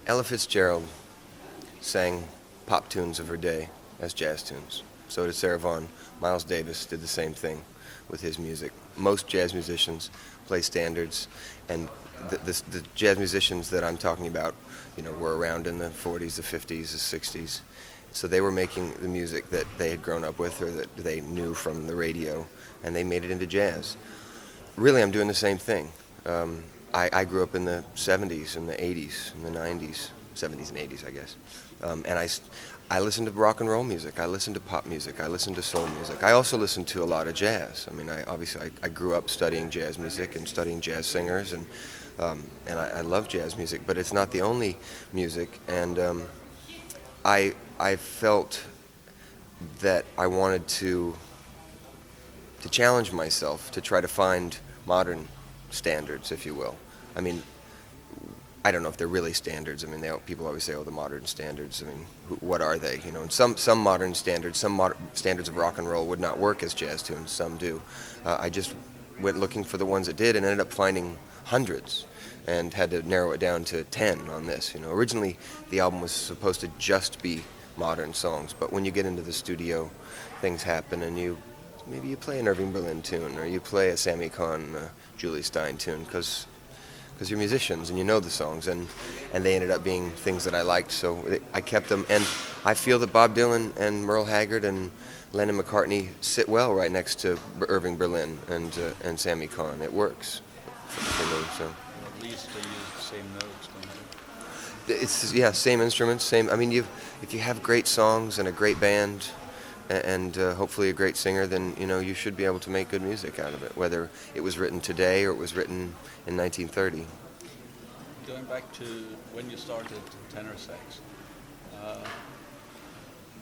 Ella Fitzgerald sang pop tunes of her day as jazz tunes. So did Sarah Vaughan. Miles Davis did the same thing with his music. Most jazz musicians play standards, and the jazz musicians that I'm talking about, were around in the 40s, the 50s, the 60s. So they were making the music that they had grown up with or that they knew from the radio, and they made it into jazz. Really, I'm doing the same thing. I grew up in the 70s and the 80s and the 90s, 70s and 80s, I guess. And I listened to rock and roll music. I listened to pop music. I listened to soul music. I also listened to a lot of jazz. I mean, I grew up studying jazz music and studying jazz singers, and I love jazz music. But it's not the only music. And I felt that I wanted to challenge myself to try to find modern standards, if you will. I mean, I don't know if they're really standards. I mean, people always say, "Oh, the modern standards." I mean, what are they? And some modern standards, standards of rock and roll would not work as jazz tunes. Some do. I just went looking for the ones that did, and ended up finding hundreds, and had to narrow it down to 10 on this. Originally the album was supposed to just be modern songs, but when you get into the studio, things happen, and maybe you play an Irving Berlin tune, or you play a Sammy Cahn, Julie Stein tune, because you're musicians and you know the songs, and they ended up being things that I liked, so I kept them. And I feel that Bob Dylan and Merle Haggard and Lennon McCartney sit well right next to Irving Berlin and Sammy Cahn. It works for me. So At least they use the same notes, don't they? it's same instruments, same. I mean, if you have great songs and a great band and hopefully a great singer, then you should be able to make good music out of it, whether it was written today or it was written in 1930. Going back to when you started tenor sax,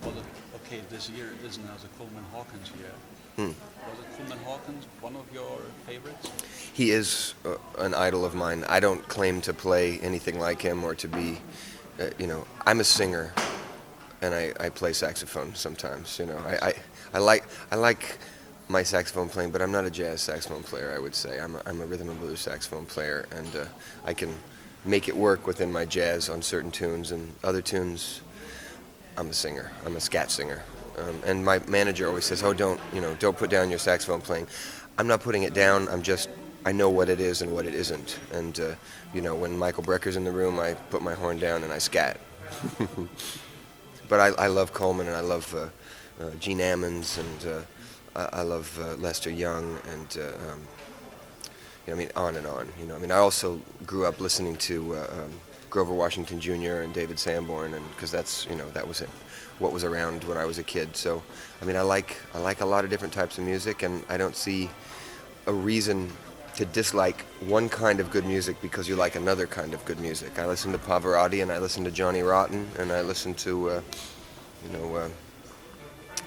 was it okay? This year it isn't as a Coleman Hawkins year. Was it Coleman Hawkins one of your favorites? He is an idol of mine. I don't claim to play anything like him or to be, I'm a singer. And I play saxophone sometimes. I like my saxophone playing, but I'm not a jazz saxophone player. I would say I'm a rhythm and blues saxophone player, and I can make it work within my jazz on certain tunes, and other tunes, I'm a singer. I'm a scat singer, and my manager always says, "Oh, don't put down your saxophone playing." I'm not putting it down. I know what it is and what it isn't, and when Michael Brecker's in the room, I put my horn down and I scat. But I love Coleman, and I love Gene Ammons, and I love Lester Young, and on and on. I also grew up listening to Grover Washington Jr. and David Sanborn, and because that was what was around when I was a kid. So I like a lot of different types of music, and I don't see a reason to dislike one kind of good music because you like another kind of good music. I listen to Pavarotti, and I listen to Johnny Rotten, and I listen to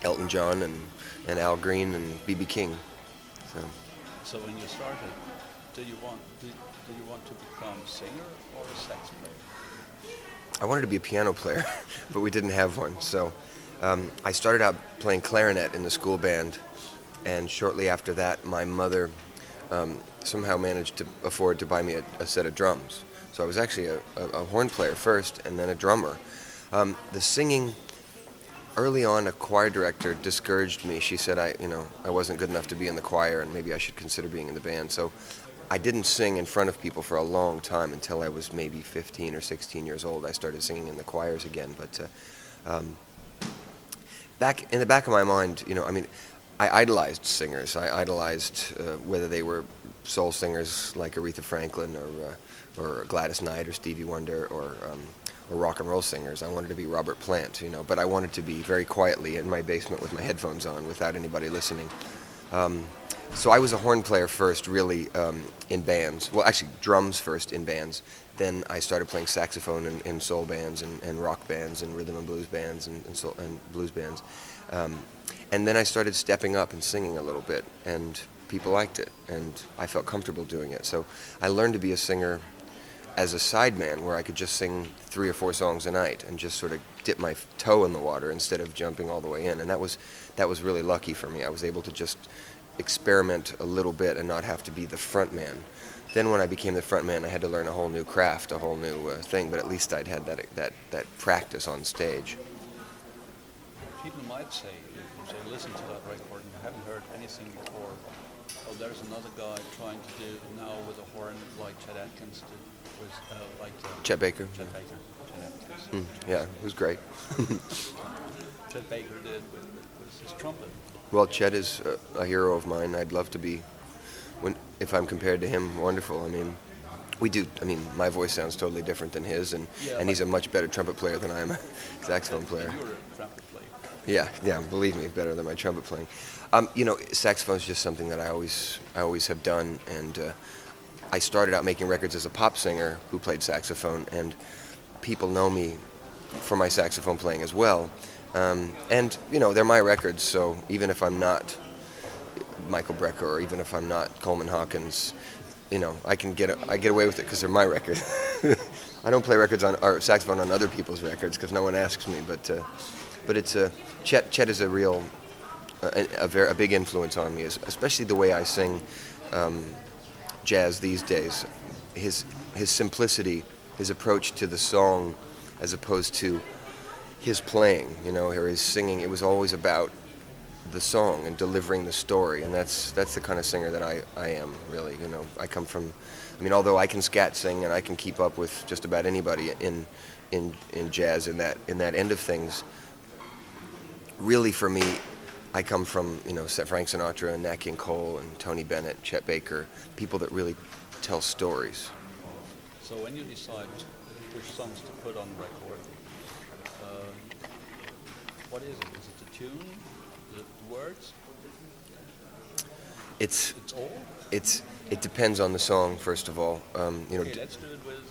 Elton John and Al Green and B.B. King. So when you started, did you want to become a singer or a sax player? I wanted to be a piano player, but we didn't have one. So I started out playing clarinet in the school band, and shortly after that, my mother somehow managed to afford to buy me a set of drums. So I was actually a horn player first, and then a drummer. The singing, early on, a choir director discouraged me. She said I wasn't good enough to be in the choir, and maybe I should consider being in the band. So I didn't sing in front of people for a long time until I was maybe 15 or 16 years old. I started singing in the choirs again. But back in the back of my mind, I idolized singers. I idolized whether they were soul singers like Aretha Franklin or Gladys Knight or Stevie Wonder or rock and roll singers. I wanted to be Robert Plant, but I wanted to be very quietly in my basement with my headphones on without anybody listening. So I was a horn player first, really, in bands. Well, actually, drums first in bands. Then I started playing saxophone in soul bands and rock bands and rhythm and blues bands and blues bands. And then I started stepping up and singing a little bit, and people liked it, and I felt comfortable doing it. So I learned to be a singer as a sideman, where I could just sing 3 or 4 songs a night and just sort of dip my toe in the water instead of jumping all the way in. And that was really lucky for me. I was able to just experiment a little bit and not have to be the front man. Then when I became the front man, I had to learn a whole new craft, a whole new thing. But at least I'd had that practice on stage. People might say, if they listen to that record and haven't heard anything before, oh, there's another guy trying to do it now with a horn like Chet Atkins did, Chet Baker. Chet Baker. Chet Atkins. Yeah, it was great. Chet Baker did with his trumpet. Well, Chet is a hero of mine. I'd love to be, if I'm compared to him, wonderful. I mean, my voice sounds totally different than his, and he's a much better trumpet player than I am a saxophone player. You're a trumpet player. Yeah, believe me, better than my trumpet playing. Saxophone is just something that I always have done, and I started out making records as a pop singer who played saxophone, and people know me for my saxophone playing as well. And they're my records, so even if I'm not Michael Brecker, or even if I'm not Coleman Hawkins, I get away with it because they're my records. I don't play records or saxophone on other people's records because no one asks me. But it's Chet is a real a big influence on me, especially the way I sing jazz these days. His simplicity, his approach to the song, as opposed to his playing, or his singing. It was always about the song and delivering the story, and that's the kind of singer that I am, really. I come from, although I can scat sing and I can keep up with just about anybody in jazz in that end of things. Really, for me, I come from Frank Sinatra and Nat King Cole and Tony Bennett, Chet Baker, people that really tell stories. So when you decide which songs to put on the record, what is it? Is it the tune? The words? It's all? It depends on the song, first of all. Okay, let's do it with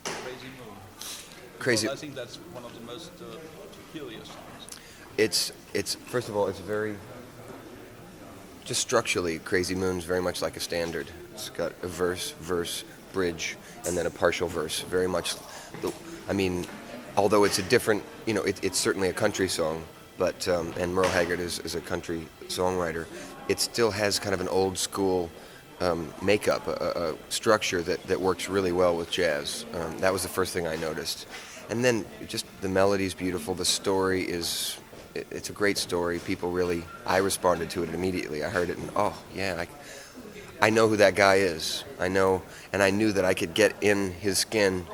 Crazy Moon. Crazy. Because I think that's one of the most peculiar songs. It's first of all, it's very, just structurally, Crazy Moon's very much like a standard. It's got a verse, bridge, and then a partial verse. Very much, although it's a different, it's certainly a country song, but and Merle Haggard is a country songwriter. It still has kind of an old school makeup, a structure that works really well with jazz. That was the first thing I noticed. And then just the melody's beautiful. The story it's a great story. I responded to it immediately. I heard it and, oh, yeah, I know who that guy is. I know, and I knew that I could get in his skin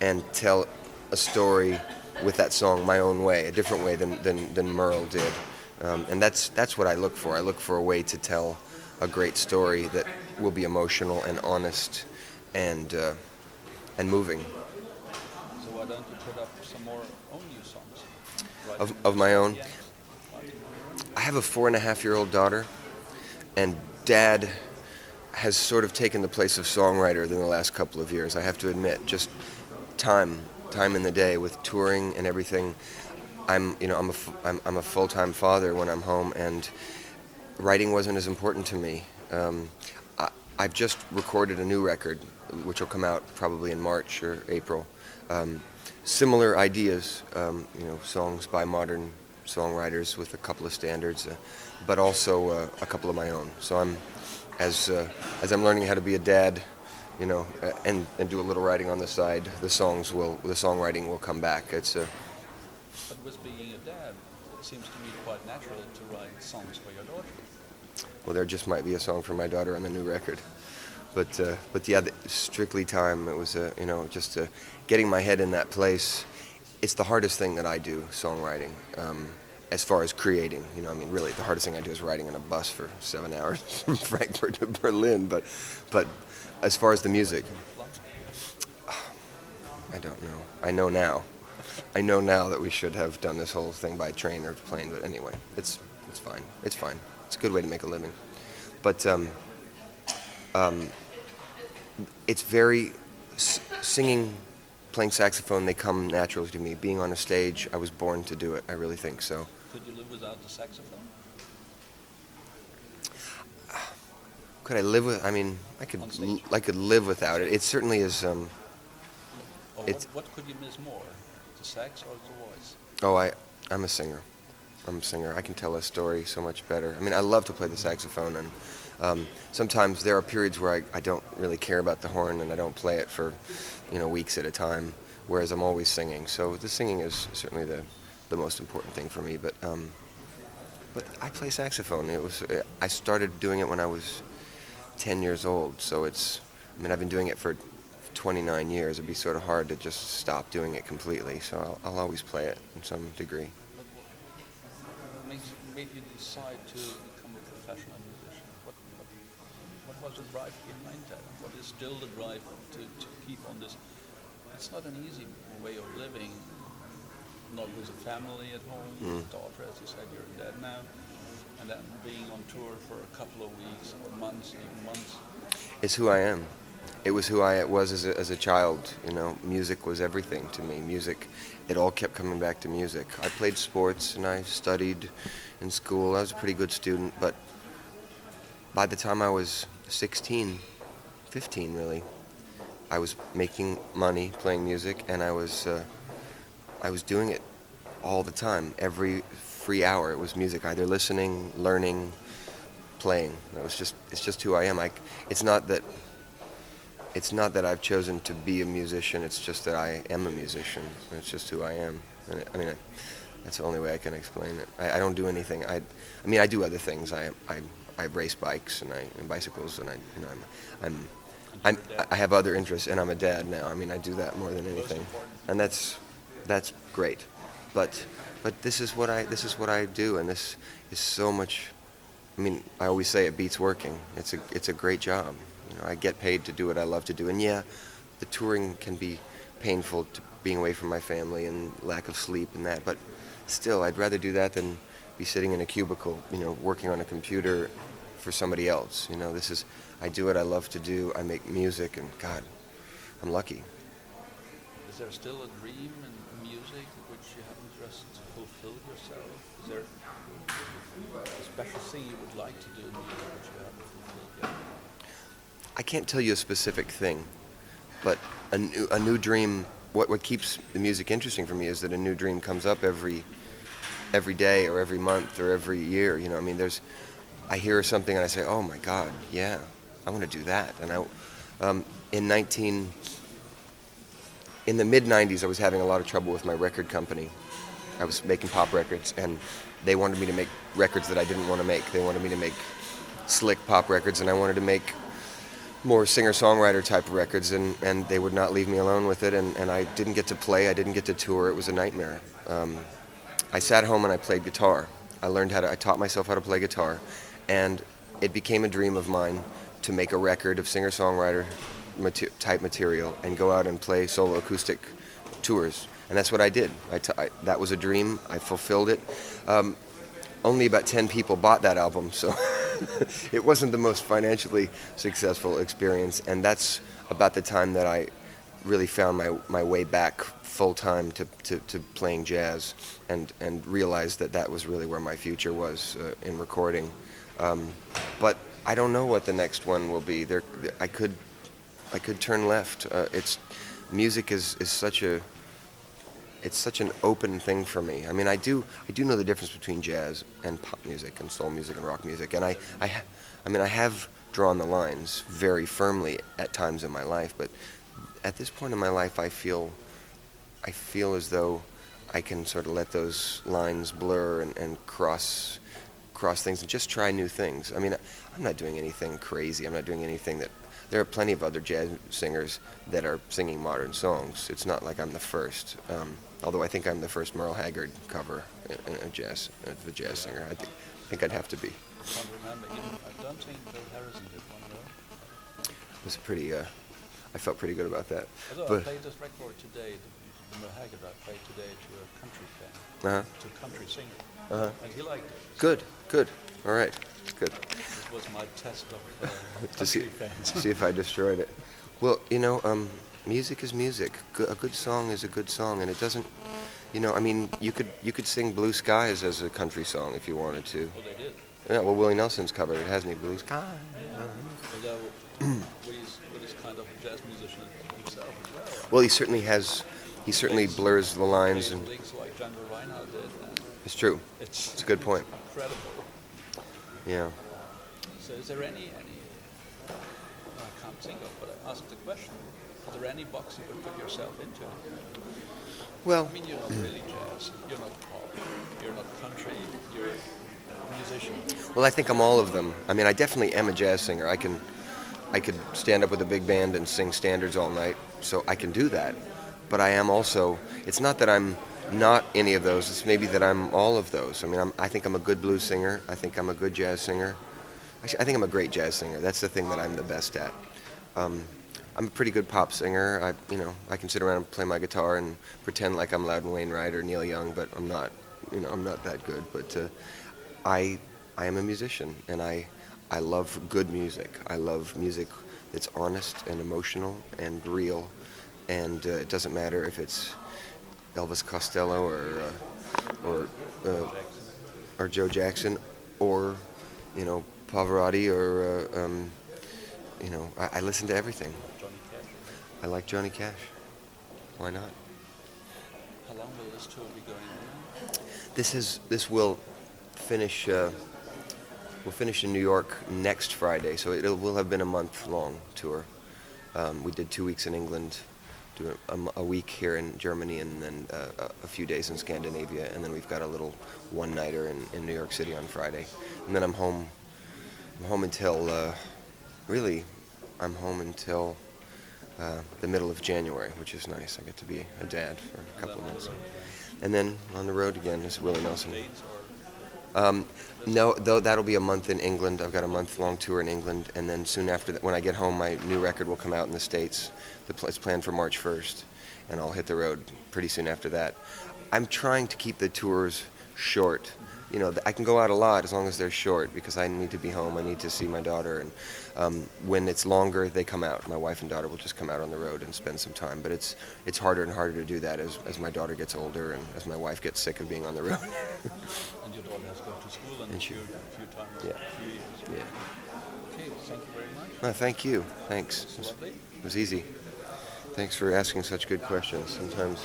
and tell a story with that song my own way, a different way than Merle did. And that's what I look for. I look for a way to tell a great story that will be emotional and honest and moving. So why don't you put up some more own new songs? Right? Of my own? Yeah. I have a 4.5-year-old daughter, and Dad has sort of taken the place of songwriter in the last couple of years. I have to admit, just time in the day with touring and everything. I'm a full-time father when I'm home, and writing wasn't as important to me. I've just recorded a new record, which will come out probably in March or April. Similar ideas, songs by modern songwriters with a couple of standards, but also a couple of my own. So as I'm learning how to be a dad, and do a little writing on the side, the songwriting will come back. But with being a dad, it seems to me quite natural to write songs for your daughter. Well, there just might be a song for my daughter on the new record. But yeah, strictly time. It was just getting my head in that place. It's the hardest thing that I do, songwriting. As far as creating, really the hardest thing I do is riding on a bus for 7 hours from Frankfurt to Berlin. But as far as the music, I don't know. I know now that we should have done this whole thing by train or plane. But anyway, it's fine. It's fine. It's a good way to make a living. But it's very singing, playing saxophone. They come naturally to me. Being on a stage, I was born to do it. I really think so. Could you live without the saxophone? Could I live with? I could live without it. It certainly is. What could you miss more, the sax or the voice? Oh, I'm a singer. I'm a singer. I can tell a story so much better. I mean, I love to play the saxophone, and sometimes there are periods where I don't really care about the horn, and I don't play it for, weeks at a time, whereas I'm always singing. So the singing is certainly the most important thing for me. But I play saxophone. I started doing it when I was 10 years old, so I've been doing it for 29 years. It'd be sort of hard to just stop doing it completely, so I'll always play it in some degree. What made you decide to become a professional musician? What was the drive behind that? What is still the drive to keep on this? It's not an easy way of living, not with a family at home, daughter, as you said, you're dead now, and then being on tour for a couple of weeks or months, even months. It's who I am. It was who I was as a child. Music was everything to me. Music, it all kept coming back to music. I played sports and I studied in school. I was a pretty good student, but by the time I was 16, 15 really, I was making money playing music, and I was doing it all the time. Every free hour it was music, either listening, learning, playing. It's just who I am. It's not that I've chosen to be a musician, it's just that I am a musician. It's just who I am. And that's the only way I can explain it. I don't do anything. I do other things. I race bikes and bicycles, and I have other interests, and I'm a dad now. I do that more than anything. And that's great. But this is what I do, and this is so much. I always say it beats working. It's a great job. I get paid to do what I love to do, and yeah, the touring can be painful, to being away from my family and lack of sleep and that. But still, I'd rather do that than be sitting in a cubicle, working on a computer for somebody else. I do what I love to do. I make music, and God, I'm lucky. Is there still a dream in music which you haven't just fulfilled yourself? Is there a special thing you would like to do in music which you haven't fulfilled yet? I can't tell you a specific thing, but a new dream. What keeps the music interesting for me is that a new dream comes up every day or every month or every year. I hear something and I say, oh my God, yeah, I want to do that. And in the mid-90s, I was having a lot of trouble with my record company. I was making pop records, and they wanted me to make records that I didn't want to make. They wanted me to make slick pop records, and I wanted to make more singer-songwriter type of records, and they would not leave me alone with it, and I didn't get to play, I didn't get to tour. It was a nightmare. I sat home and I played guitar. I taught myself how to play guitar, and it became a dream of mine to make a record of singer-songwriter type material and go out and play solo acoustic tours. And that's what I did. That was a dream. I fulfilled it. Only about 10 people bought that album, so it wasn't the most financially successful experience. And that's about the time that I really found my way back full-time to playing jazz, and realized that was really where my future was in recording. But I don't know what the next one will be. I could turn left. Music is such an open thing for me. I do know the difference between jazz and pop music and soul music and rock music, and I have drawn the lines very firmly at times in my life, but at this point in my life, I feel as though I can sort of let those lines blur and cross things and just try new things. I'm not doing anything crazy. I'm not doing anything that. There are plenty of other jazz singers that are singing modern songs. It's not like I'm the first. Although I think I'm the first Merle Haggard cover in a jazz singer. I think I'd have to be. I can't remember. I don't think Bill Harrison did one though. It was pretty. I felt pretty good about that. Although I played this record today, the Merle Haggard I played today to a country fan, to a country singer, and he liked it. Good. All right. Good. This was my test of to see fans. see if I destroyed it. Well, music is music. A good song is a good song, and it doesn't. You could sing Blue Skies as a country song if you wanted to. Well, they did. Yeah. Well, Willie Nelson's covered it, hasn't he? Blue Skies. Although Willie's kind of a jazz musician himself as well. Well, he certainly has. He certainly blurs the lines and. Links like Django Reinhardt did. It's true. It's It's a good point. incredible. Yeah. So is there any I can't think of, but I asked the question, is there any box you could put yourself into? Well, I mean, you're not really jazz, you're not pop, you're not country, you're a musician. well, I think I'm all of them. I mean, I definitely am a jazz singer. I could stand up with a big band and sing standards all night, so I can do that. But I am also. It's not that I'm not any of those. It's maybe that I'm all of those. I mean, I think I'm a good blues singer. I think I'm a good jazz singer. Actually, I think I'm a great jazz singer. That's the thing that I'm the best at. I'm a pretty good pop singer. I can sit around and play my guitar and pretend like I'm Loudon Wainwright or Neil Young, but I'm not. I'm not that good. But I am a musician, and I love good music. I love music that's honest and emotional and real, and it doesn't matter if it's Elvis Costello or Joe Jackson or Pavarotti or I listen to everything. Johnny Cash. I like Johnny Cash. Why not? How long will this tour be going on? This will finish. We'll finish in New York next Friday, so it will have been a month-long tour. We did 2 weeks in England, do a week here in Germany, and then a few days in Scandinavia, and then we've got a little one-nighter in New York City on Friday, and then I'm home. I'm home until the middle of January, which is nice. I get to be a dad for a couple of months, and then on the road again is Willie Nelson. States or No, though that'll be a month in England. I've got a month-long tour in England, and then soon after that, when I get home, my new record will come out in the States. It's planned for March 1st, and I'll hit the road pretty soon after that. I'm trying to keep the tours short. I can go out a lot as long as they're short because I need to be home. I need to see my daughter, and when it's longer, they come out. My wife and daughter will just come out on the road and spend some time. But it's harder and harder to do that as my daughter gets older and as my wife gets sick of being on the road. and your daughter has gone to school and a few times, Yeah. a few years. Yeah. Okay, thank you very much. Well, thank you. Thanks. Lovely. It was easy. Thanks for asking such good questions. Sometimes